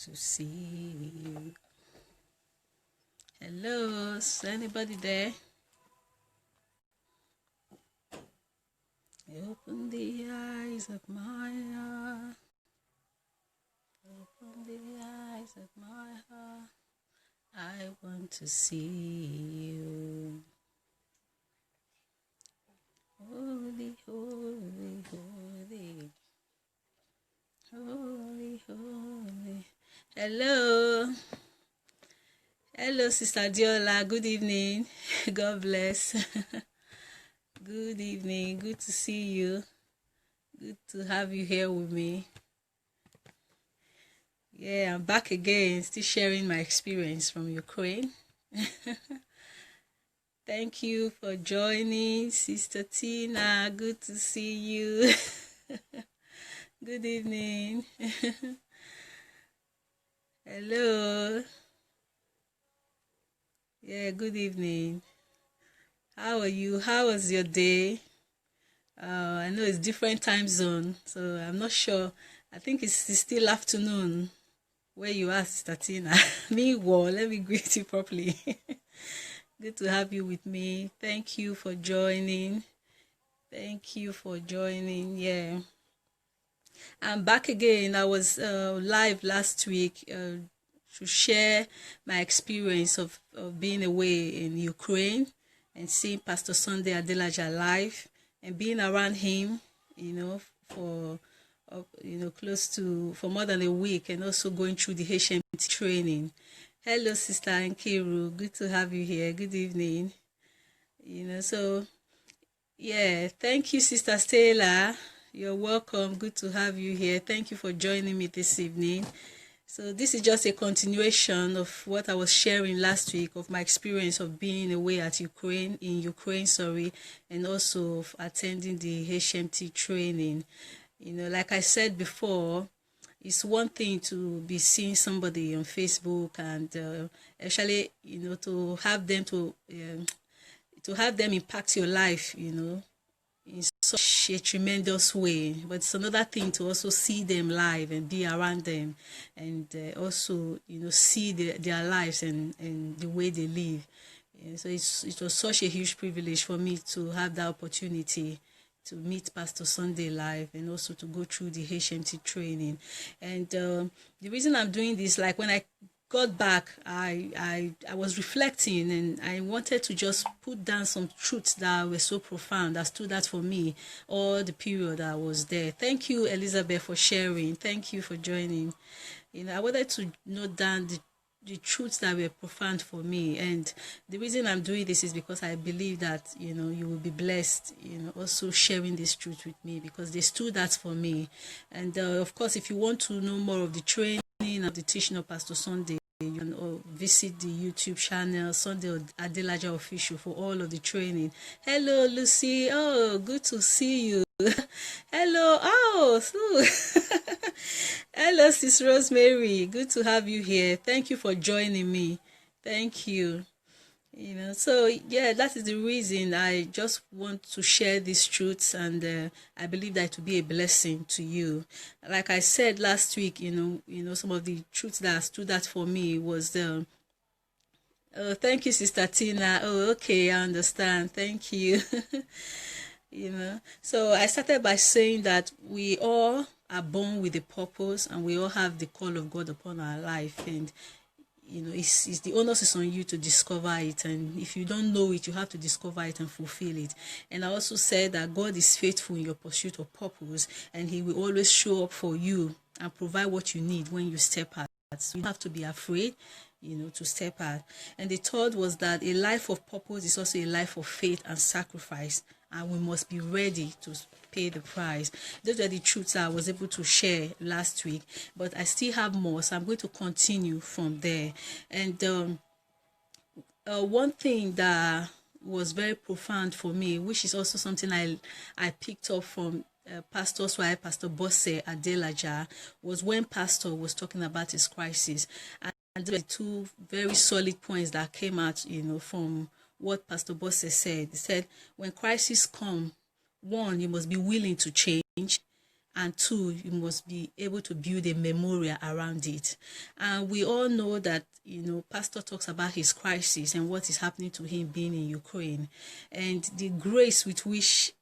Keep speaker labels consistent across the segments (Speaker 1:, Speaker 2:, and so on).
Speaker 1: to see you. Hello, is anybody there? Open the eyes of my heart. Open the eyes of my heart. I want to see you. Holy, holy, holy. Holy, holy. Hello. Hello, Sister Diola. Good evening. God bless. Good evening. Good to see you. Good to have you here with me. Yeah, I'm back again, still sharing my experience from Ukraine. Thank you for joining, Sister Tina. Good to see you. Good evening. Hello. Yeah, good evening. How are you? How was your day? I know it's different time zone, so I'm not sure. I think it's still afternoon where you are, Sister Tina. Meanwhile, let me greet you properly. Good to have you with me. Thank you for joining. Thank you for joining. Yeah. I'm back again. I was live last week to share my experience of being away in Ukraine and seeing Pastor Sunday Adelaja live and being around him, for close to for more than a week, and also going through the HMT training. Hello, Sister Nkiru. Good to have you here. Good evening. So yeah, thank you, Sister Stella. You're welcome. Good to have you here. Thank you for joining me this evening. So this is just a continuation of what I was sharing last week of my experience of being away in Ukraine, and also of attending the HMT training. Like I said before, it's one thing to be seeing somebody on Facebook and actually, to have them impact your life, in such a tremendous way. But it's another thing to also see them live and be around them, and also see their lives and the way they live. So it was such a huge privilege for me to have that opportunity to meet Pastor Sunday live and also to go through the HMT training. And the reason I'm doing this, like when I got back, I was reflecting, and I wanted to just put down some truths that were so profound, that stood out for me all the period I was there. Thank you, Elizabeth, for sharing. Thank you for joining. I wanted to note down the truths that were profound for me, and the reason I'm doing this is because I believe that you will be blessed, also sharing this truth with me, because they stood out for me. And of course, if you want to know more of the training of the teaching of Pastor Sunday, you can visit the YouTube channel Sunday Adelaja Official for all of the training. Hello, Lucy. Oh, good to see you. Hello. Oh, so hello, Sis Rosemary. Good to have you here. Thank you for joining me. Thank you. So yeah, that is the reason I just want to share these truths, and I believe that it will be a blessing to you. Like I said last week, some of the truths that stood out for me was oh, thank you, Sister Tina. Oh, okay, I understand. Thank you. So I started by saying that we all are born with a purpose, and we all have the call of God upon our life, and it's the onus is on you to discover it, and if you don't know it, you have to discover it and fulfill it. And I also said that God is faithful in your pursuit of purpose, and He will always show up for you and provide what you need when you step out. So you have to be afraid, to step out. And the third was that a life of purpose is also a life of faith and sacrifice, and we must be ready to pay the price. Those are the truths I was able to share last week, but I still have more, so I'm going to continue from there. And one thing that was very profound for me, which is also something I picked up from Pastor's wife, Pastor Bosse Adelaja, was when Pastor was talking about his crisis. And there were two very solid points that came out, from what Pastor Bosse said. He said, when crises come, one, you must be willing to change, and two, you must be able to build a memorial around it. And we all know that, Pastor talks about his crisis and what is happening to him being in Ukraine, and the grace with which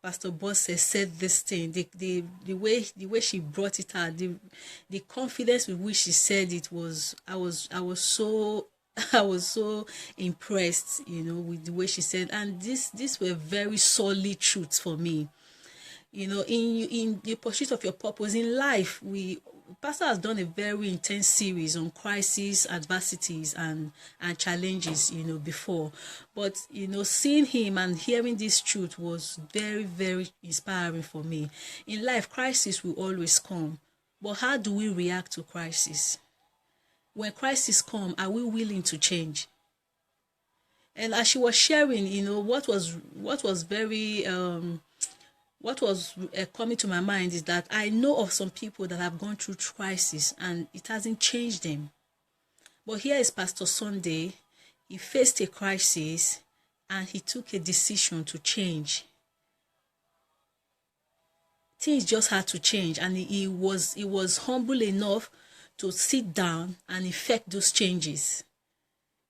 Speaker 1: Pastor Bosse said this thing, the way she brought it out, the confidence with which she said it was, I was so I was so impressed, with the way she said, and these were very solid truths for me. In the pursuit of your purpose in life, Pastor has done a very intense series on crises, adversities, and challenges, before. But, seeing him and hearing this truth was very, very inspiring for me. In life, crisis will always come. But how do we react to crisis? When crisis come, are we willing to change? And as she was sharing, what was very what was coming to my mind is that I know of some people that have gone through crisis and it hasn't changed them. But here is Pastor Sunday. He faced a crisis and he took a decision to change. Things just had to change, and he was humble enough to sit down and effect those changes.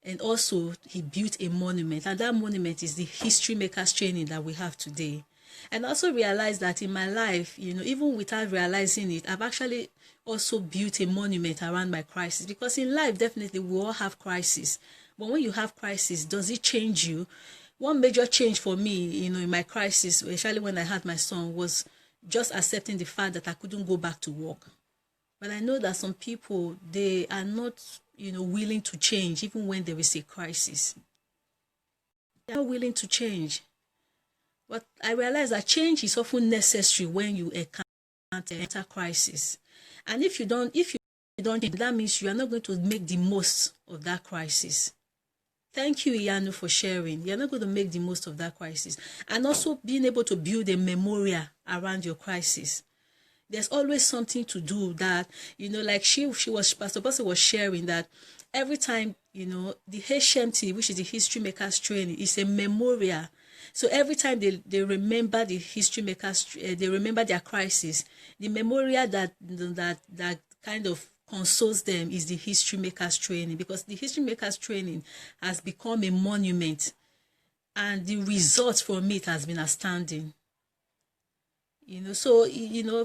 Speaker 1: And also he built a monument, and that monument is the history makers training that we have today. And also realized that in my life, even without realizing it, I've actually also built a monument around my crisis, because in life, definitely we all have crisis. But when you have crisis, does it change you? One major change for me, in my crisis, especially when I had my son, was just accepting the fact that I couldn't go back to work. But I know that some people, they are not, willing to change even when there is a crisis. They are not willing to change. But I realize that change is often necessary when you encounter crisis. And if you don't change, that means you are not going to make the most of that crisis. Thank you, Iyanu, for sharing. You're not going to make the most of that crisis. And also being able to build a memorial around your crisis. There's always something to do that, like Pastor Bosse was sharing that every time, the HMT, which is the History Makers Training, is a memorial. So every time they remember the history makers, they remember their crisis, the memorial that kind of consoles them is the History Makers Training, because the History Makers Training has become a monument, and the results from it has been astounding. So,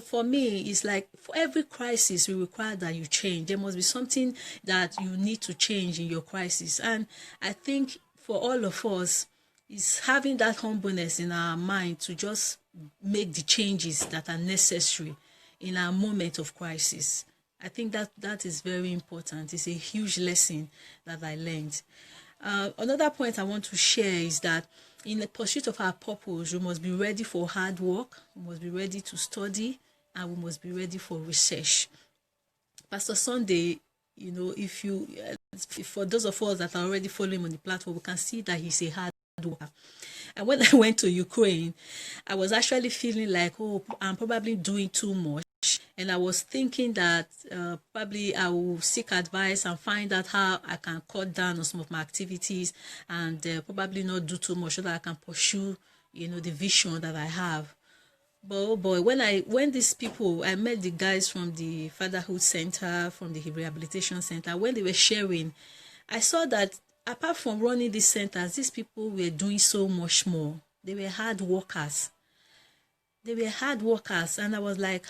Speaker 1: for me, it's like for every crisis, we require that you change. There must be something that you need to change in your crisis. And I think for all of us, is having that humbleness in our mind to just make the changes that are necessary in our moment of crisis. I think that is very important. It's a huge lesson that I learned. Another point I want to share is that in the pursuit of our purpose, we must be ready for hard work, we must be ready to study, and we must be ready for research. Pastor Sunday, if for those of us that are already following on the platform, we can see that he's a hard worker. And when I went to Ukraine, I was actually feeling like, I'm probably doing too much. And I was thinking that probably I will seek advice and find out how I can cut down on some of my activities and probably not do too much so that I can pursue, the vision that I have. But oh boy, when I met the guys from the Fatherhood Center, from the Rehabilitation Center, when they were sharing, I saw that apart from running these centers, these people were doing so much more. They were hard workers. And I was like,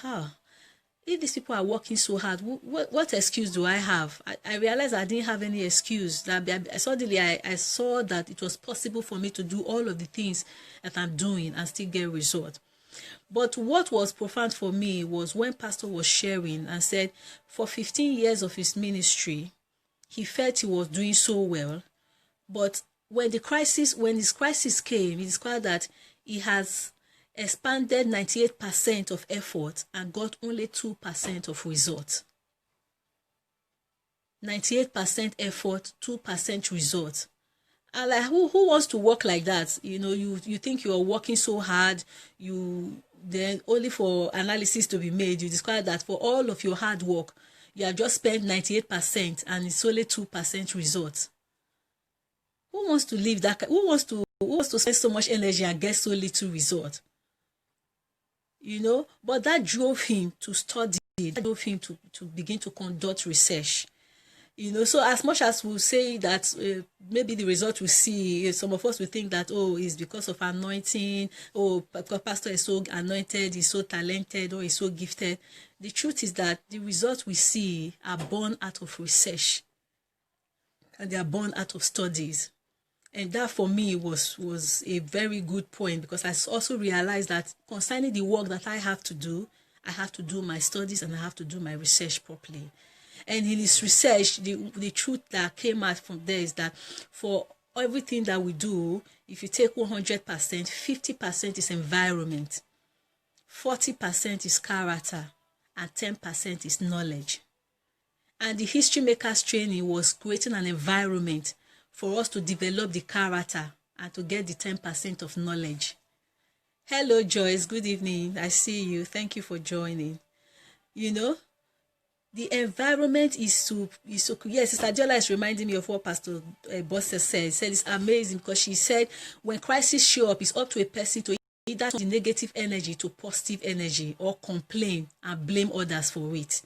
Speaker 1: if these people are working so hard, what excuse do I have? I realized I didn't have any excuse. Suddenly I saw that it was possible for me to do all of the things that I'm doing and still get results. But what was profound for me was when Pastor was sharing and said for 15 years of his ministry, he felt he was doing so well. But when his crisis came, he discovered that he has expanded 98% of effort and got only 2% of result. 98% effort, 2% result. And like, who wants to work like that? You think you are working so hard, then only for analysis to be made, you discover that for all of your hard work, you have just spent 98% and it's only 2% result. Who wants to live that? Who wants to spend so much energy and get so little result? but that drove him to study, that drove him to begin to conduct research. So as much as we'll say that maybe the result we see, some of us will think that, it's because of anointing, pastor is so anointed, he's so talented, or he's so gifted. The truth is that the results we see are born out of research, and they are born out of studies. And that for me was a very good point, because I also realized that concerning the work that I have to do my studies, and I have to do my research properly. And in his research, the truth that came out from there is that for everything that we do, if you take 100%, 50% is environment, 40% is character, and 10% is knowledge. And the history makers training was creating an environment for us to develop the character and to get the 10% of knowledge. Hello, Joyce. Good evening. I see you. Thank you for joining. The environment is so yes, Sister Adelaja is reminding me of what Pastor Bosse said. He said it's amazing, because she said when crisis show up, it's up to a person to either turn the negative energy to positive energy, or complain and blame others for it.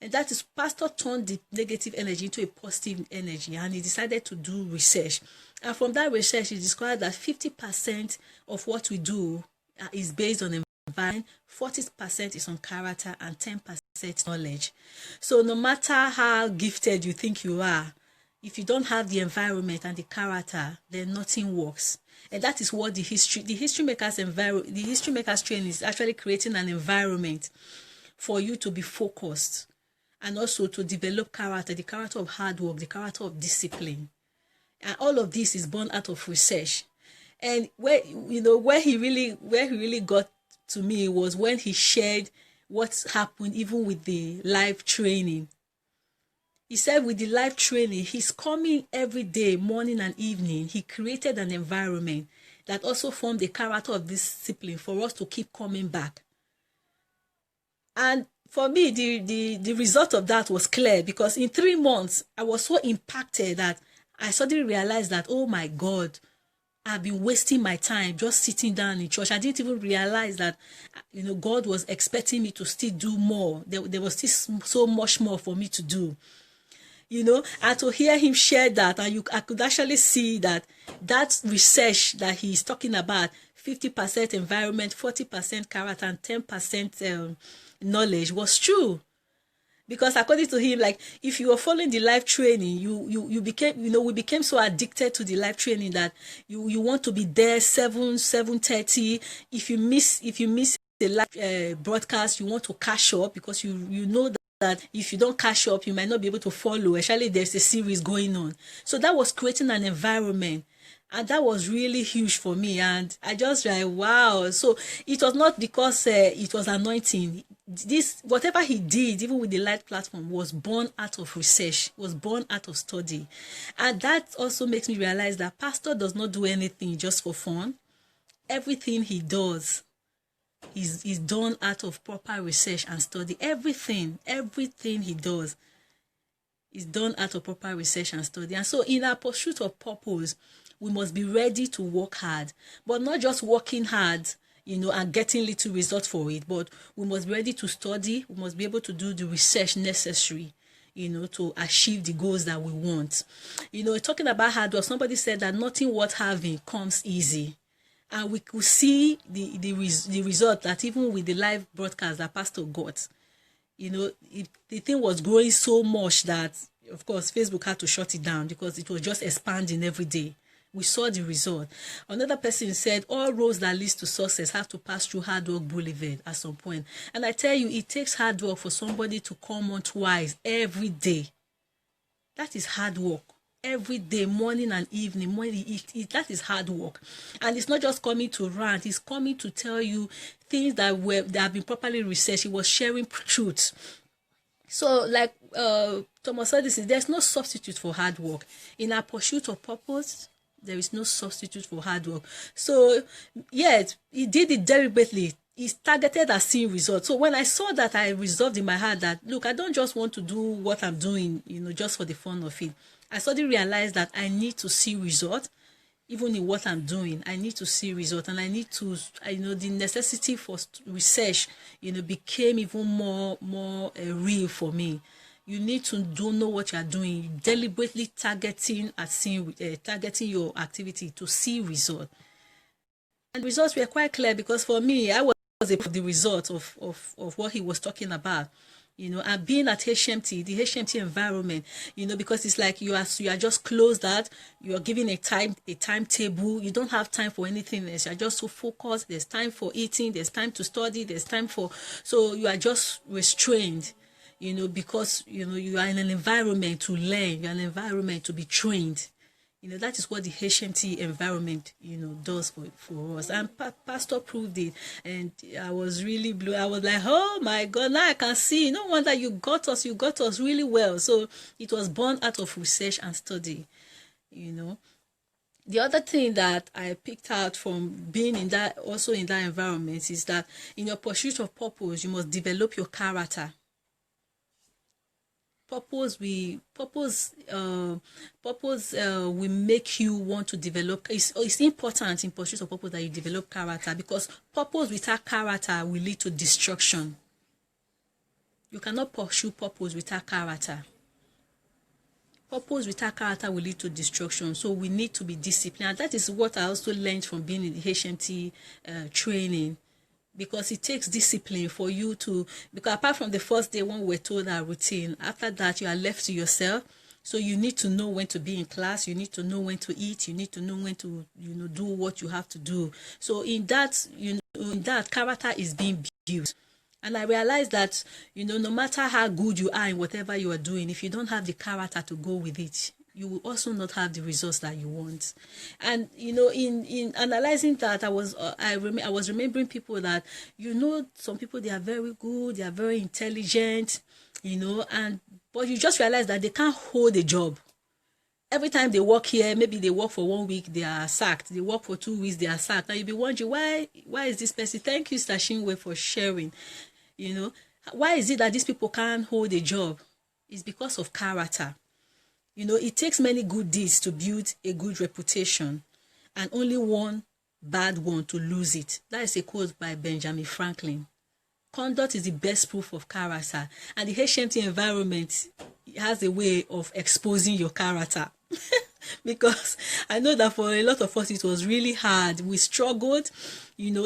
Speaker 1: And that is, Pastor turned the negative energy into a positive energy, and he decided to do research. And from that research, he discovered that 50% of what we do is based on environment, 40% is on character, and 10% knowledge. So no matter how gifted you think you are, if you don't have the environment and the character, then nothing works. And that is what the history makers training is actually creating an environment for you to be focused, and also to develop character, the character of hard work, the character of discipline. And all of this is born out of research. And where he really got to me was when he shared what happened even with the live training. He said with the live training, he's coming every day, morning and evening. He created an environment that also formed the character of discipline for us to keep coming back. And for me, the result of that was clear, because in 3 months, I was so impacted that I suddenly realized that, oh my God, I've been wasting my time just sitting down in church. I didn't even realize that, God was expecting me to still do more. There was still so much more for me to do. And to hear him share that, and I could actually see that research that he's talking about, 50% environment, 40% character, and 10% knowledge, was true. Because according to him, like, if you were following the live training, you became, we became so addicted to the live training that you want to be there 7:30. If you miss the live broadcast, you want to catch up, because you know that if you don't catch up, you might not be able to follow. Actually, there's a series going on. So that was creating an environment. And that was really huge for me. And I just like, wow. So it was not because it was anointing. Whatever he did, even with the light platform, was born out of research, was born out of study. And that also makes me realize that pastor does not do anything just for fun. Everything he does is done out of proper research and study. Everything he does is done out of proper research and study. And so in our pursuit of purpose, we must be ready to work hard, but not just working hard, and getting little results for it, but we must be ready to study. We must be able to do the research necessary, to achieve the goals that we want. Talking about hard work, somebody said that nothing worth having comes easy. And we could see the result that even with the live broadcast that Pastor got, the thing was growing so much that, of course, Facebook had to shut it down, because it was just expanding every day. We saw the result. Another person said, all roads that lead to success have to pass through Hard Work Boulevard at some point. And I tell you, it takes hard work for somebody to come on twice every day. That is hard work. Every day, morning and evening, that is hard work. And it's not just coming to rant, it's coming to tell you things that have been properly researched. It was sharing truth. So, like Thomas said, there's no substitute for hard work. In our pursuit of purpose, there is no substitute for hard work. So, yet, he did it deliberately. He's targeted at seeing results. So when I saw that, I resolved in my heart that, look, I don't just want to do what I'm doing, just for the fun of it. I suddenly realized that I need to see results. even in what I'm doing, I need to see results, and I need to, the necessity for research, became even more real for me. You need to know what you are doing, deliberately targeting your activity to see results. And results were quite clear, because for me, I was the result of what he was talking about. And being at HMT, the HMT environment, because it's like you are just closed out, you are given a timetable, you don't have time for anything else, you are just so focused, there's time for eating, there's time to study, there's time so you are just restrained, because, you are in an environment to learn, you're in an environment to be trained. That is what the HMT environment, does for us. And Pastor proved it. And I was really blue. I was like, oh my God, now I can see. No wonder you got us really well. So it was born out of research and study, The other thing that I picked out from being in that environment is that in your pursuit of purpose, you must develop your character. Purpose will make you want to develop. It's important in pursuit of purpose that you develop character, because purpose without character will lead to destruction. You cannot pursue purpose without character. Purpose without character will lead to destruction. So we need to be disciplined. And that is what I also learned from being in the HMT training. Because it takes discipline for you to, because apart from the first day when we're told our routine, after that you are left to yourself. So you need to know when to be in class, you need to know when to eat, you need to know when to, do what you have to do. So in that, character is being built. And I realized that, no matter how good you are in whatever you are doing, if you don't have the character to go with it, you will also not have the results that you want. And in analyzing that, I was remembering people that, some people, they are very good, they are very intelligent, but you just realize that they can't hold a job. Every time they work here, maybe they work for 1 week, they are sacked. They work for 2 weeks, they are sacked. And you'll be wondering, why is this person? Thank you, Sashinwe, for sharing. Why is it that these people can't hold a job? It's because of character. It takes many good deeds to build a good reputation, and only one bad one to lose it. That is a quote by Benjamin Franklin. Conduct is the best proof of character, and the HMT environment has a way of exposing your character. Because I know that for a lot of us it was really hard. We struggled,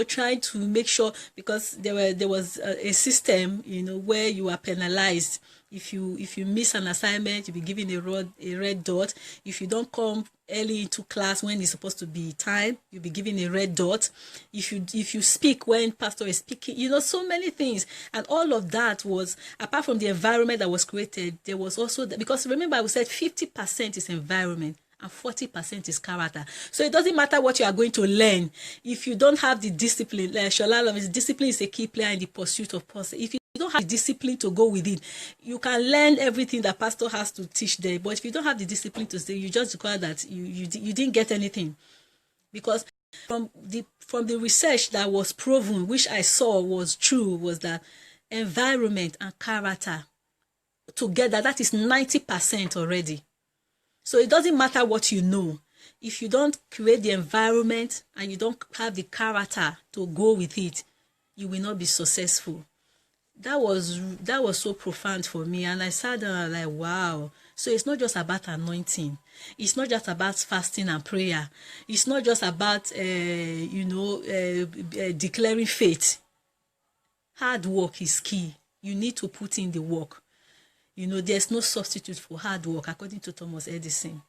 Speaker 1: trying to make sure, because there was a system, where you are penalized. If you miss an assignment, you'll be given a red dot. If you don't come early into class when it's supposed to be time, you'll be given a red dot. If you speak when pastor is speaking, so many things. And all of that was, apart from the environment that was created, there was also, because remember I said 50% is environment and 40% is character. So it doesn't matter what you are going to learn if you don't have the discipline. Discipline is a key player in the pursuit of purpose. If you don't have the discipline to go with it, you can learn everything that pastor has to teach there. But if you don't have the discipline to say, you just require that you didn't get anything. Because from the research that was proven, which I saw was true, was that environment and character together, that is 90% already. So it doesn't matter what you know. If you don't create the environment and you don't have the character to go with it, you will not be successful. That was so profound for me. And I sat down and like, wow. So it's not just about anointing. It's not just about fasting and prayer. It's not just about, declaring faith. Hard work is key. You need to put in the work. There's no substitute for hard work, according to Thomas Edison.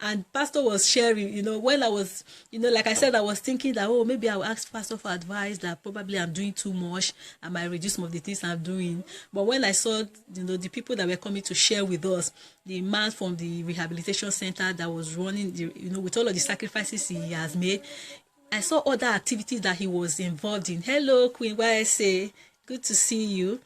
Speaker 1: And Pastor was sharing, when I was, like I said, I was thinking that, maybe I'll ask Pastor for advice, that probably I'm doing too much. I might reduce some of the things I'm doing. But when I saw, the people that were coming to share with us, the man from the rehabilitation center that was running, with all of the sacrifices he has made, I saw other activities that he was involved in. Hello, Queen YSA. Good to see you.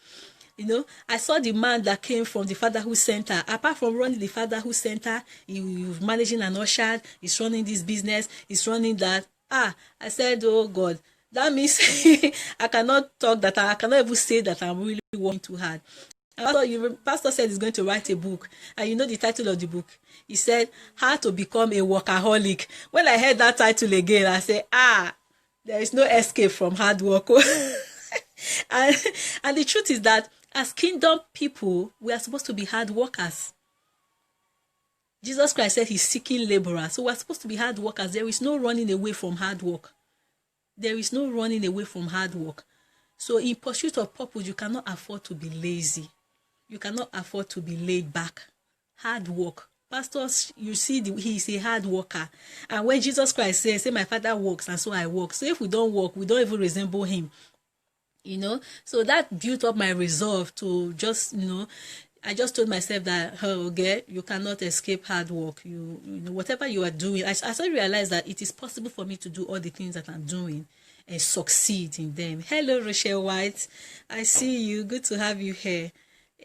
Speaker 1: I saw the man that came from the Fatherhood Center. Apart from running the Fatherhood Center, he was managing an usher, he's running this business, he's running that. I said, oh God, that means I cannot talk that, I cannot even say that I'm really working too hard. Pastor said he's going to write a book, and you know the title of the book. He said, "How to Become a Workaholic." When I heard that title again, I said, there is no escape from hard work. and the truth is that as kingdom people, we are supposed to be hard workers. Jesus Christ said he's seeking laborers, so we're supposed to be hard workers. There is no running away from hard work. There is no running away from hard work. So in pursuit of purpose, you cannot afford to be lazy. You cannot afford to be laid back. Hard work. Pastors, you see, he's a hard worker. And when Jesus Christ says, "Say my Father works and so I work." So if we don't work, we don't even resemble him. So that built up my resolve to just, I just told myself that, okay, you cannot escape hard work. You know, whatever you are doing, I realized that it is possible for me to do all the things that I'm doing and succeed in them. Hello, Rochelle White. I see you. Good to have you here.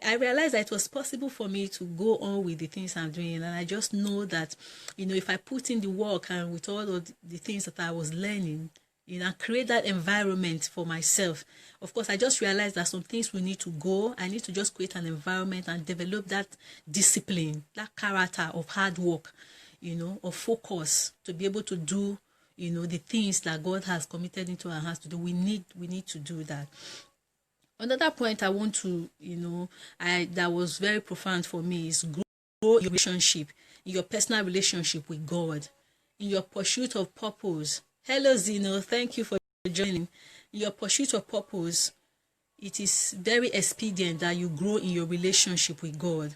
Speaker 1: I realized that it was possible for me to go on with the things I'm doing. And I just know that, if I put in the work and with all of the things that I was learning, create that environment for myself. Of course, I just realized that some things will need to go. I need to just create an environment and develop that discipline, that character of hard work, of focus to be able to do, the things that God has committed into our hands to do. We need to do that. Another point I want to, that was very profound for me is grow your relationship, in your personal relationship with God, in your pursuit of purpose. Hello, Zeno. Thank you for joining. In your pursuit of purpose, it is very expedient that you grow in your relationship with God,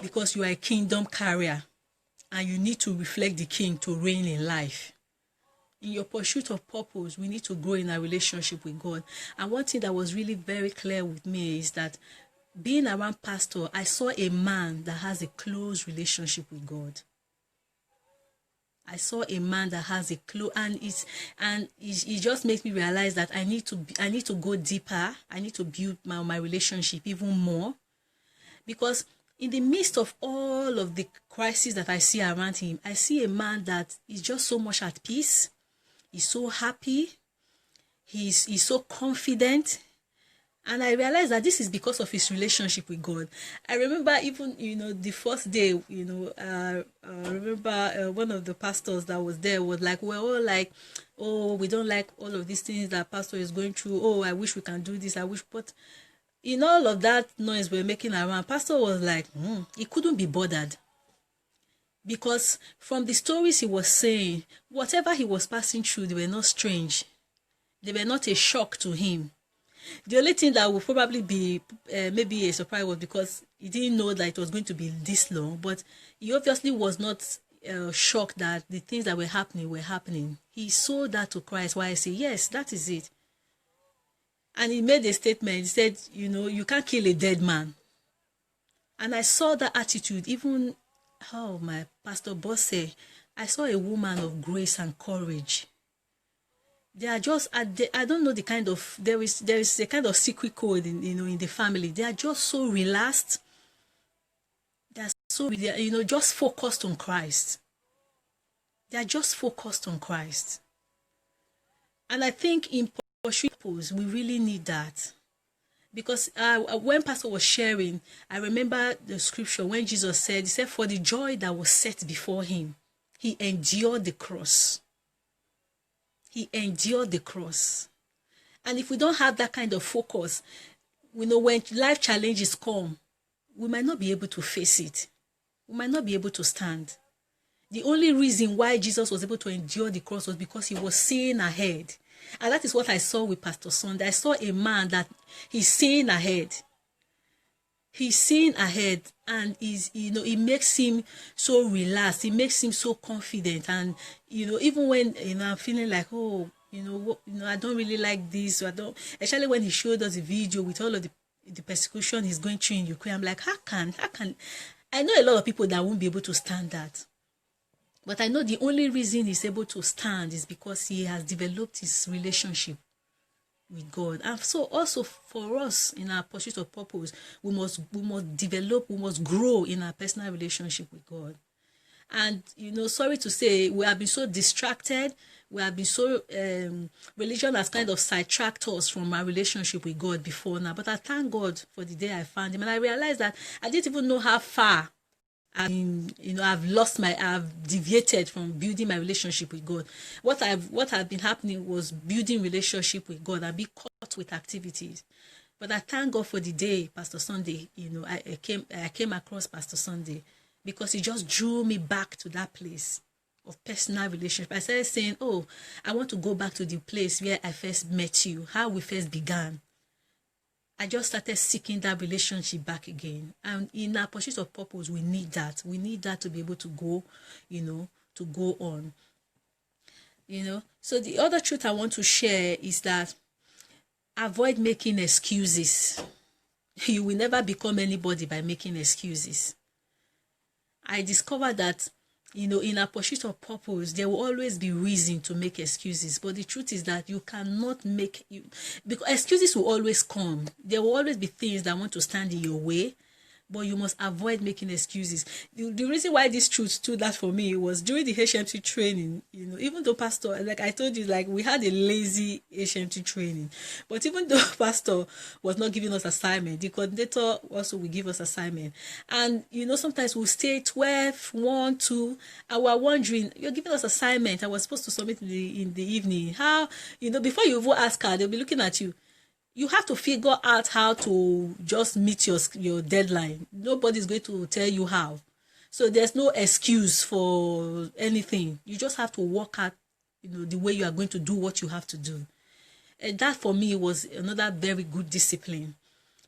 Speaker 1: because you are a kingdom carrier and you need to reflect the King to reign in life. In your pursuit of purpose, we need to grow in our relationship with God. And one thing that was really very clear with me is that being around pastor, I saw a man that has a close relationship with God. I saw a man that has a close, and it just makes me realize that I need to go deeper. I need to build my relationship even more, because in the midst of all of the crises that I see around him, I see a man that is just so much at peace. He's so happy. He's so confident. And I realized that this is because of his relationship with God. I remember even, the first day, I remember one of the pastors that was there was like, we're all like, "Oh, we don't like all of these things that pastor is going through. Oh, I wish we can do this. I wish." But in all of that noise we're making around, pastor was like, he couldn't be bothered. Because from the stories he was saying, whatever he was passing through, they were not strange. They were not a shock to him. The only thing that would probably be maybe a surprise was because he didn't know that it was going to be this long. But he obviously was not shocked that the things that were happening. He saw that to Christ. Why I say, yes, that is it. And he made a statement. He said, you can't kill a dead man. And I saw that attitude even... Oh, my Pastor Bosse, I saw a woman of grace and courage. They are just, I don't know the kind of, there is a kind of secret code in the family. They are just so relaxed. They are so, just focused on Christ. They are just focused on Christ. And I think in pursuit, we really need that. Because when Pastor was sharing, I remember the scripture when Jesus said, he said, for the joy that was set before him, he endured the cross. He endured the cross. And if we don't have that kind of focus, when life challenges come, we might not be able to face it. We might not be able to stand. The only reason why Jesus was able to endure the cross was because he was seeing ahead. And that is what I saw with Pastor Sunday. I saw a man that he's seeing ahead. He's seeing ahead, and it makes him so relaxed. It makes him so confident. And, even when, I'm feeling like, I don't really like this. Especially when he showed us a video with all of the persecution he's going through in Ukraine. I'm like, how can, I know a lot of people that won't be able to stand that. But I know the only reason he's able to stand is because he has developed his relationship with God. And so also for us in our pursuit of purpose, we must grow in our personal relationship with God. And, sorry to say, we have been so distracted. We have been so, religion has kind of sidetracked us from our relationship with God before now. But I thank God for the day I found him. And I realized that I didn't even know how far I've deviated from building my relationship with God. What have been happening was building relationship with God and be caught with activities. But I thank God for the day, Pastor Sunday, I came across Pastor Sunday, because he just drew me back to that place of personal relationship. I started saying, oh, I want to go back to the place where I first met you, how we first began. I just started seeking that relationship back again. And in our pursuit of purpose, we need that. We need that to be able to go, to go on. So the other truth I want to share is that avoid making excuses. You will never become anybody by making excuses. I discovered that, in our pursuit of purpose, there will always be reason to make excuses. But the truth is that you cannot because excuses will always come. There will always be things that want to stand in your way, but you must avoid making excuses. The reason why this truth stood out for me was during the HMT training, even though Pastor, like I told you, like we had a lazy HMT training, but even though Pastor was not giving us assignment, the coordinator also will give us assignment. And, sometimes we'll stay 12, 1, 2, and we're wondering, you're giving us assignment, I was supposed to submit in the evening. How, before you even ask her, they'll be looking at you. You have to figure out how to just meet your deadline. Nobody's going to tell you how. So there's no excuse for anything. You just have to work out, the way you are going to do what you have to do. And that for me was another very good discipline,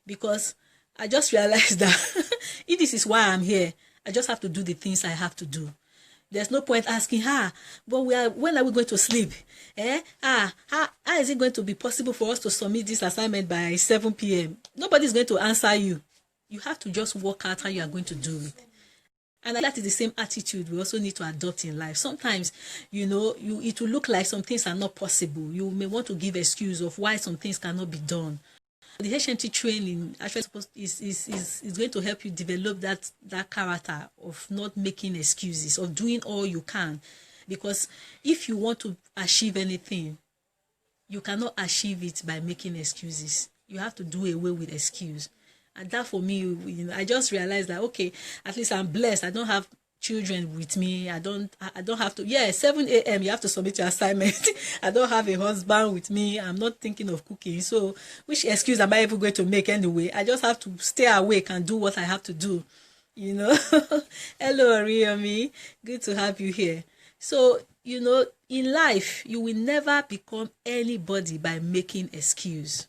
Speaker 1: because I just realized that if this is why I'm here, I just have to do the things I have to do. There's no point asking her, but when are we going to sleep? How is it going to be possible for us to submit this assignment by 7 p.m.? Nobody's going to answer you. You have to just work out how you are going to do it. And that is the same attitude we also need to adopt in life. Sometimes, it will look like some things are not possible. You may want to give excuse of why some things cannot be done. The HMT training actually is going to help you develop that character of not making excuses, of doing all you can. Because if you want to achieve anything, you cannot achieve it by making excuses. You have to do away with excuse. And that for me, I just realized that, okay, at least I'm blessed. I don't have children with me. I don't have to, 7 a.m. you have to submit your assignment. I don't have a husband with me. I'm not thinking of cooking. So which excuse am I ever going to make anyway? I just have to stay awake and do what I have to do. Hello, Ariyomi. Good to have you here. So, in life, you will never become anybody by making excuse.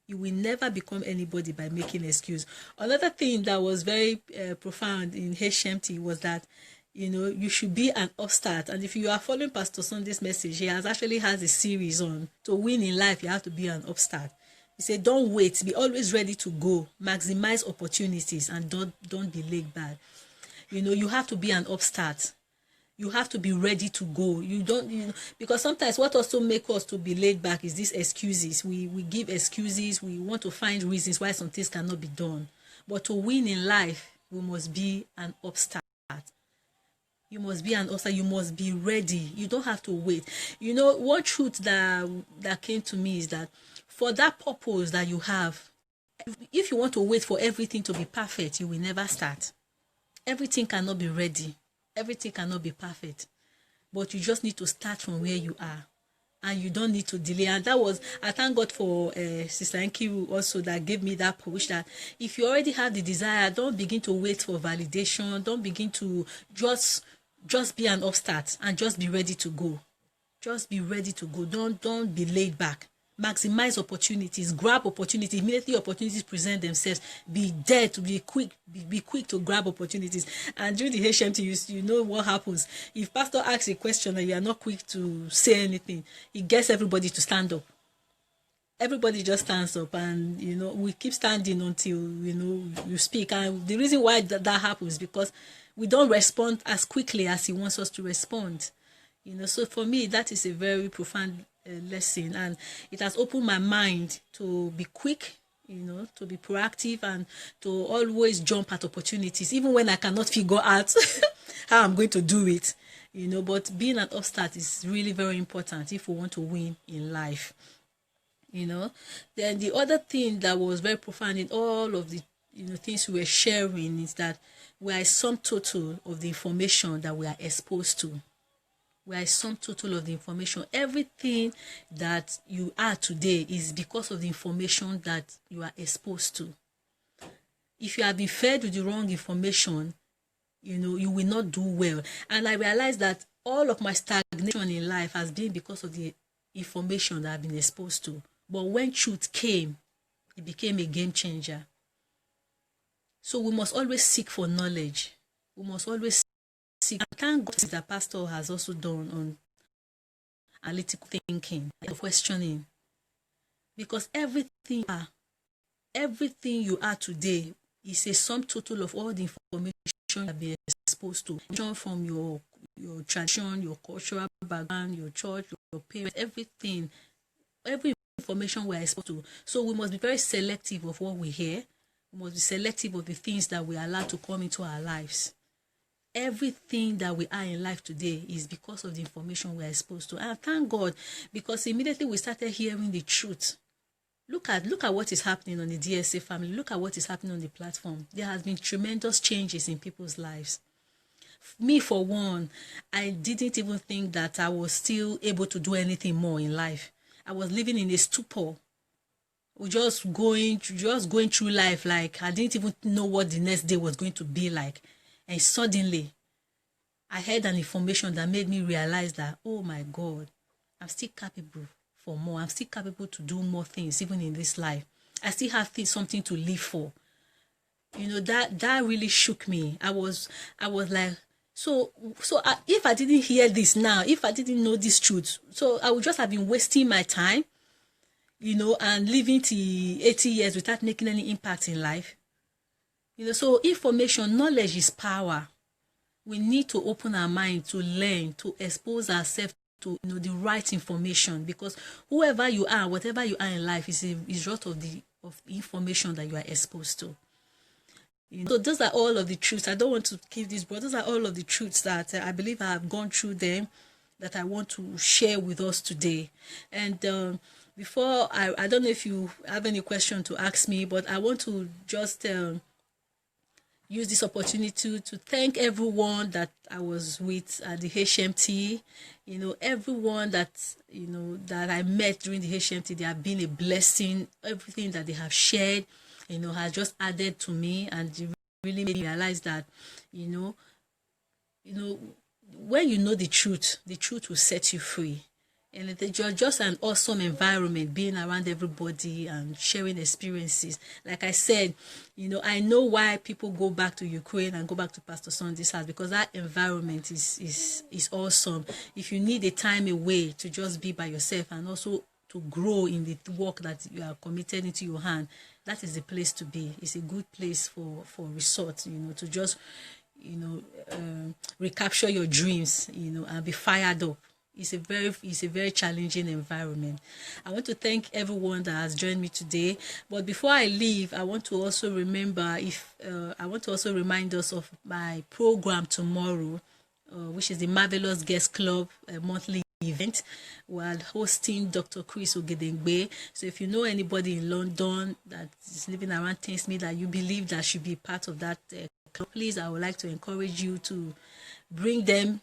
Speaker 1: You will never become anybody by making excuse. Another thing that was very profound in HMT was that, you should be an upstart. And if you are following Pastor Sunday's message, he has a series on to win in life, you have to be an upstart. He said, don't wait, be always ready to go, maximize opportunities, and don't be laid back. You have to be an upstart. You have to be ready to go. Because sometimes what also makes us to be laid back is these excuses. We give excuses. We want to find reasons why some things cannot be done. But to win in life, we must be an upstart. You must be an upstart. You must be ready. You don't have to wait. One truth that came to me is that for that purpose that you have, if you want to wait for everything to be perfect, you will never start. Everything cannot be ready. Everything cannot be perfect, but you just need to start from where you are, and you don't need to delay. And I thank God for Sister Nkiru also that gave me that push, that if you already have the desire, don't begin to wait for validation. Don't begin to just be an upstart and just be ready to go. Just be ready to go. Don't be laid back. Maximize opportunities, grab opportunities. Immediately opportunities present themselves, be there to be quick to grab opportunities. And during the HMT, you know what happens. If pastor asks a question and you are not quick to say anything, he gets everybody to stand up. Everybody just stands up, and we keep standing until you speak. And the reason why that happens is because we don't respond as quickly as he wants us to respond. So for me, that is a very profound lesson, and it has opened my mind to be quick, to be proactive, and to always jump at opportunities, even when I cannot figure out how I'm going to do it, but being an upstart is really very important if we want to win in life. Then the other thing that was very profound in all of the things we were sharing is that we are a sum total of the information that we are exposed to. We are a sum total of the information. Everything that you are today is because of the information that you are exposed to. If you have been fed with the wrong information, you will not do well. And I realized that all of my stagnation in life has been because of the information that I've been exposed to. But when truth came, it became a game changer. So we must always seek for knowledge. We must always seek. And thank God that Pastor has also done on analytical thinking, questioning. Because everything you are today is a sum total of all the information you have been exposed to. From your tradition, your cultural background, your church, your parents, everything. Every information we are exposed to. So we must be very selective of what we hear. We must be selective of the things that we allow to come into our lives. Everything that we are in life today is because of the information we are exposed to. And thank God, because immediately we started hearing the truth. Look at what is happening on the DSA family. Look at what is happening on the platform. There has been tremendous changes in people's lives. Me, for one, I didn't even think that I was still able to do anything more in life. I was living in a stupor, just going through life like I didn't even know what the next day was going to be like. And suddenly, I heard an information that made me realize that, oh my God, I'm still capable for more. I'm still capable to do more things even in this life. I still have something to live for. That really shook me. I was like, so if I didn't hear this now, if I didn't know this truth, so I would just have been wasting my time, and living till 80 years without making any impact in life. So information, knowledge is power. We need to open our mind to learn, to expose ourselves to the right information, because whoever you are, whatever you are in life is a result of the information that you are exposed to. So those are all of the truths. I don't want to keep this, but those are all of the truths that I believe I have gone through them, that I want to share with us today. And before I don't know if you have any question to ask me, but I want to just use this opportunity to thank everyone that I was with at the HMT. Everyone that that I met during the HMT, they have been a blessing. Everything that they have shared, has just added to me, and it really made me realize that, when you know the truth will set you free. And it's just an awesome environment, being around everybody and sharing experiences. Like I said, I know why people go back to Ukraine and go back to Pastor Sunday's house, because that environment is awesome. If you need a time away to just be by yourself and also to grow in the work that you are committed into your hand, that is the place to be. It's a good place for resort, to just, recapture your dreams, and be fired up. It's a very challenging environment. I want to thank everyone that has joined me today. But before I leave, I want to also remind us of my program tomorrow, which is the Marvelous Guest Club monthly event. We're hosting Dr. Chris Ogedengbe. So if you know anybody in London that is living around Thamesmead that you believe that should be part of that club, please, I would like to encourage you to bring them,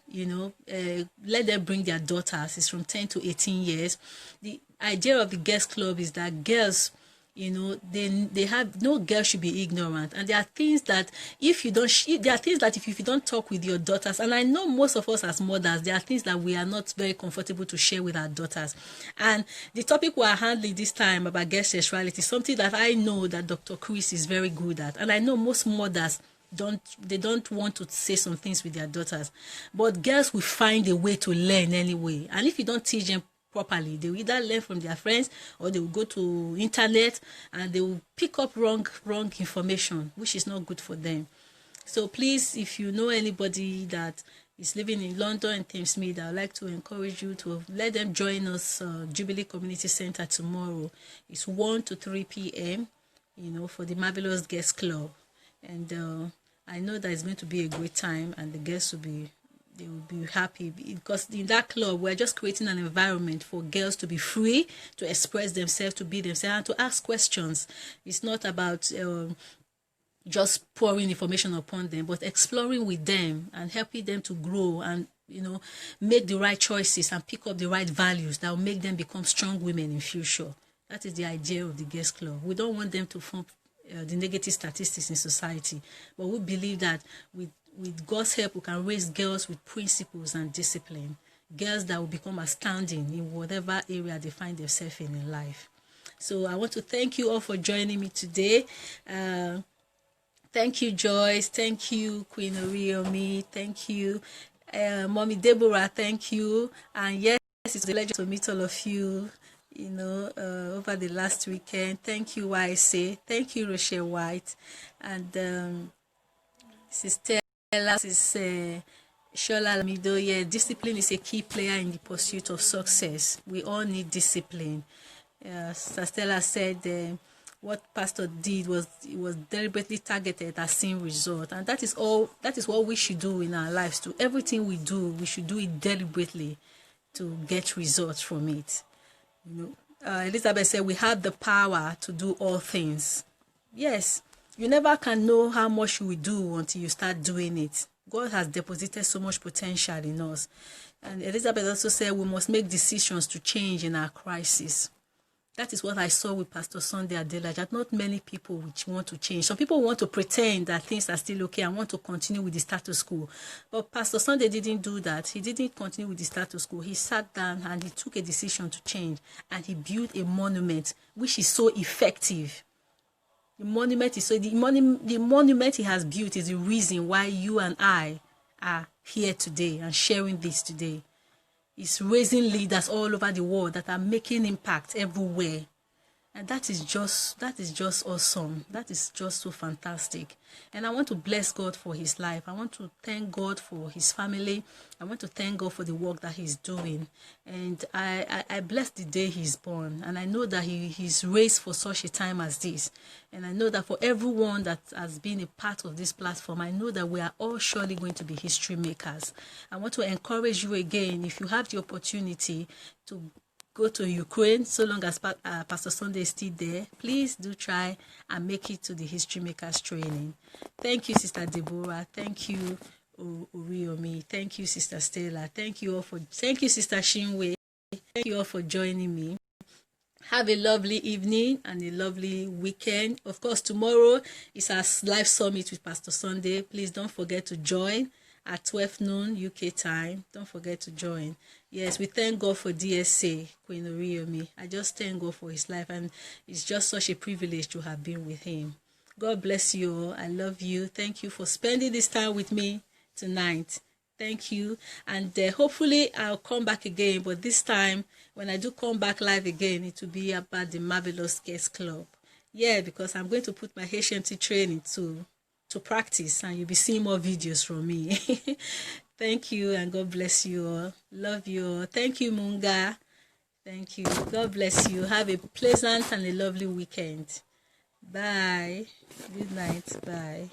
Speaker 1: let them bring their daughters. It's from 10 to 18 years. The idea of the guest club is that girls, they have, no girl should be ignorant. And there are things that if you don't talk with your daughters, and I know most of us as mothers, there are things that we are not very comfortable to share with our daughters. And the topic we are handling this time about girl sexuality is something that I know that Dr. Chris is very good at. And I know most mothers don't want to say some things with their daughters, but girls will find a way to learn anyway. And if you don't teach them properly, they will either learn from their friends, or they will go to internet and they will pick up wrong information, which is not good for them. So please, if you know anybody that is living in London and Thamesmead, I'd like to encourage you to let them join us Jubilee Community Center tomorrow. It's 1 to 3 p.m. For the Marvelous Guest Club. And I know that it's going to be a great time, and the guests they will be happy, because in that club we're just creating an environment for girls to be free to express themselves, to be themselves, and to ask questions. It's not about just pouring information upon them, but exploring with them and helping them to grow and make the right choices and pick up the right values that will make them become strong women in future. That is the idea of the girls club. We don't want them to form the negative statistics in society, but we believe that with God's help, we can raise girls with principles and discipline, girls that will become astounding in whatever area they find themselves in life. So I want to thank you all for joining me today. Thank you, Joyce. Thank you, Queen Oriomi. Thank you, Mommy Deborah. Thank you. And yes, it's a pleasure to meet all of you, over the last weekend. Thank you, YSA. Thank you, Rochelle White. And Sister Ella, Shola Lamido. Yeah, discipline is a key player in the pursuit of success. We all need discipline. Sister Stella said what Pastor did was deliberately targeted at seeing result, and that is what we should do in our lives too. Everything we do, we should do it deliberately to get results from it. Elizabeth said we have the power to do all things. Yes, you never can know how much you will do until you start doing it. God has deposited so much potential in us. And Elizabeth also said we must make decisions to change in our crisis. That is what I saw with Pastor Sunday Adelaja. Not many people which want to change. Some people want to pretend that things are still okay and want to continue with the status quo. But Pastor Sunday didn't do that. He didn't continue with the status quo. He sat down and he took a decision to change. And he built a monument which is so effective. The monument he has built is the reason why you and I are here today and sharing this today. It's raising leaders all over the world that are making impact everywhere. And that is just awesome. That is just so fantastic. And I want to bless God for his life. I want to thank God for his family. I want to thank God for the work that he's doing. And I bless the day he's born. And I know that he's raised for such a time as this. And I know that for everyone that has been a part of this platform, I know that we are all surely going to be history makers. I want to encourage you again, if you have the opportunity to go to Ukraine, so long as Pastor Sunday is still there, please do try and make it to the History Makers training. Thank you, Sister Deborah. Thank you, Oriomi. Thank you, Sister Stella. Thank you, Sister Shinwe. Thank you all for joining me. Have a lovely evening and a lovely weekend. Of course, tomorrow is our live summit with Pastor Sunday. Please don't forget to join at 12 noon UK time. Don't forget to join. Yes, we thank God for DSA, Queen Oriomi. I just thank God for his life, and it's just such a privilege to have been with him. God bless you all. I love you. Thank you for spending this time with me tonight. Thank you. And hopefully I'll come back again, but this time when I do come back live again, it will be about the Marvelous Girls Club. Yeah, because I'm going to put my HMT training to practice, and you'll be seeing more videos from me. Thank you, and God bless you all. Love you all. Thank you, Munga. Thank you. God bless you. Have a pleasant and a lovely weekend. Bye. Good night. Bye.